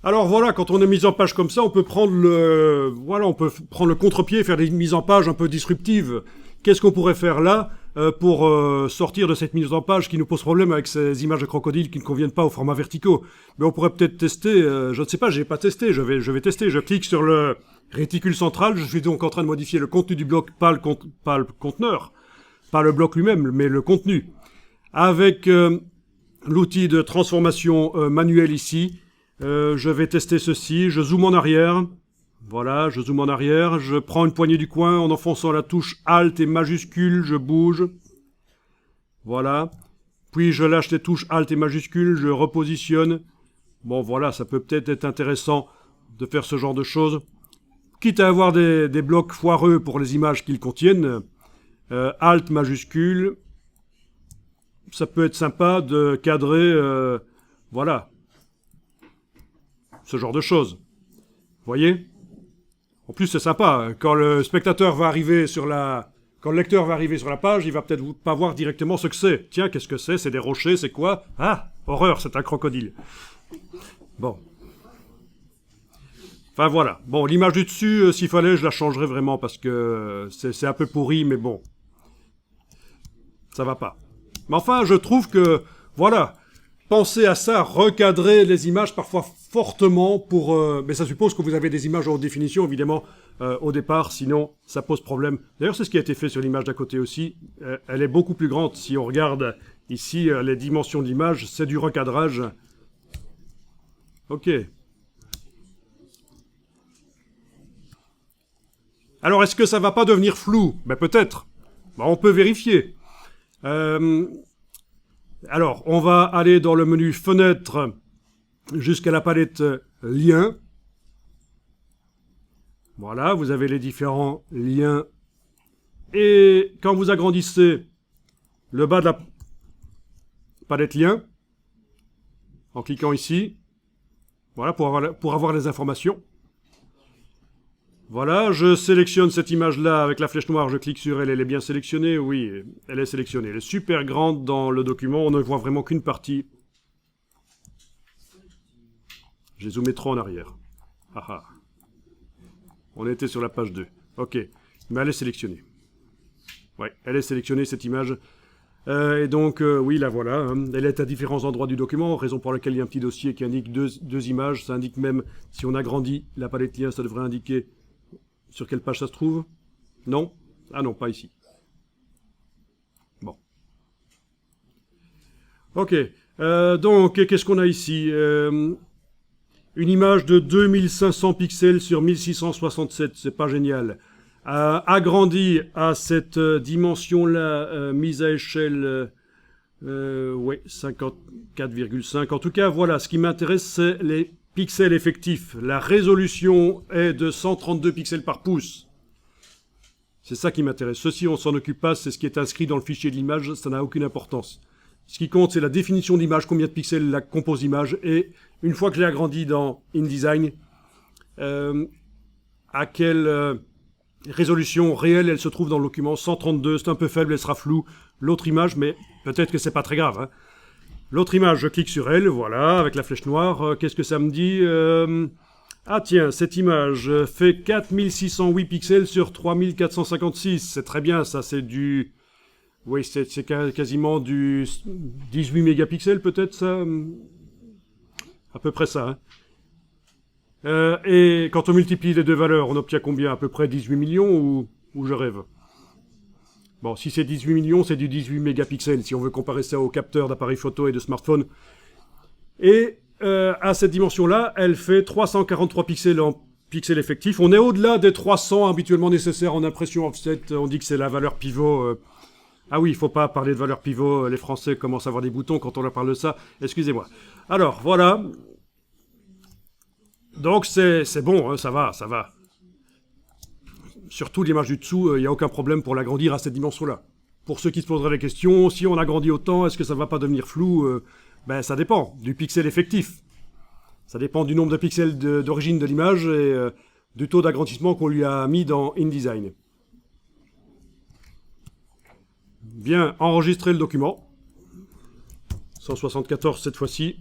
Alors voilà, quand on est mis en page comme ça, on peut prendre le contre-pied et faire des mises en page un peu disruptives. Qu'est-ce qu'on pourrait faire là pour sortir de cette mise en page qui nous pose problème avec ces images de crocodiles qui ne conviennent pas au format verticaux? Mais on pourrait peut-être tester, je ne sais pas, j'ai pas testé, je vais tester. Je clique sur le réticule central, je suis donc en train de modifier le contenu du bloc, pas le conteneur, pas le bloc lui-même, mais le contenu. Avec l'outil de transformation manuelle ici, je vais tester ceci, je zoome en arrière, voilà, je zoome en arrière, je prends une poignée du coin en enfonçant la touche Alt et majuscule, je bouge, voilà, puis je lâche les touches Alt et majuscule, je repositionne, bon voilà, ça peut peut-être être intéressant de faire ce genre de choses, quitte à avoir des blocs foireux pour les images qu'ils contiennent, Alt majuscule, ça peut être sympa de cadrer, voilà, ce genre de choses. Vous voyez? En plus, c'est sympa. Quand le spectateur va arriver sur la... Quand le lecteur va arriver sur la page, il va peut-être pas voir directement ce que c'est. Tiens, qu'est-ce que c'est? C'est des rochers, c'est quoi? Ah, horreur, c'est un crocodile. Bon. Enfin, voilà. Bon, l'image du dessus, s'il fallait, je la changerais vraiment parce que c'est un peu pourri, mais bon. Ça va pas. Mais enfin, je trouve que, voilà, pensez à ça, recadrer les images parfois fortement pour... mais ça suppose que vous avez des images en haute définition, évidemment, au départ, sinon ça pose problème. D'ailleurs, c'est ce qui a été fait sur l'image d'à côté aussi. Elle est beaucoup plus grande. Si on regarde ici les dimensions de l'image, c'est du recadrage. Ok. Alors, est-ce que ça va pas devenir flou? Ben peut-être. Ben, on peut vérifier. Alors, on va aller dans le menu Fenêtre jusqu'à la palette Liens. Voilà, vous avez les différents liens. Et quand vous agrandissez le bas de la palette Liens, en cliquant ici, voilà, pour avoir les informations. Voilà, je sélectionne cette image-là avec la flèche noire, je clique sur elle, elle est bien sélectionnée, oui, elle est sélectionnée. Elle est super grande dans le document, on ne voit vraiment qu'une partie. J'ai zoomé trop en arrière. Ah ah. On était sur la page 2. Ok, mais elle est sélectionnée. Ouais, elle est sélectionnée cette image. Et donc, oui, la voilà. Hein. Elle est à différents endroits du document, raison pour laquelle il y a un petit dossier qui indique deux images. Ça indique même, si on agrandit la palette lien, ça devrait indiquer sur quelle page ça se trouve. Non? Ah non, pas ici. Bon. Ok. Donc, qu'est-ce qu'on a ici? Une image de 2500 pixels sur 1667, c'est pas génial. Agrandi à cette dimension-là, mise à échelle, ouais, 54,5. En tout cas, voilà, ce qui m'intéresse, c'est les pixels effectifs. La résolution est de 132 pixels par pouce. C'est ça qui m'intéresse. Ceci, on s'en occupe pas, c'est ce qui est inscrit dans le fichier de l'image, ça n'a aucune importance. Ce qui compte, c'est la définition d'image, combien de pixels la compose l'image, et une fois que j'ai agrandi dans InDesign, à quelle résolution réelle elle se trouve dans le document. 132, c'est un peu faible, elle sera floue. L'autre image, mais peut-être que c'est pas très grave. Hein. L'autre image, je clique sur elle, voilà, avec la flèche noire. Qu'est-ce que ça me dit Ah tiens, cette image fait 4608 pixels sur 3456. C'est très bien, ça, c'est du... Oui, c'est quasiment du 18 mégapixels peut-être, ça. À peu près ça. Hein. Et quand on multiplie les deux valeurs, on obtient combien? À peu près 18 millions ou je rêve? Bon, si c'est 18 millions, c'est du 18 mégapixels, si on veut comparer ça aux capteurs d'appareils photo et de smartphones. Et à cette dimension-là, elle fait 343 pixels en pixels effectifs. On est au-delà des 300 habituellement nécessaires en impression offset. On dit que c'est la valeur pivot... Ah oui, il ne faut pas parler de valeur pivot, les Français commencent à avoir des boutons quand on leur parle de ça, excusez-moi. Alors, voilà. Donc c'est bon, hein, ça va. Surtout l'image du dessous, il n'y a aucun problème pour l'agrandir à cette dimension-là. Pour ceux qui se poseraient la question, si on agrandit autant, est-ce que ça ne va pas devenir flou? Ben ça dépend, du pixel effectif. Ça dépend du nombre de pixels d'origine de l'image et du taux d'agrandissement qu'on lui a mis dans InDesign. Bien, enregistrer le document. 174 cette fois-ci.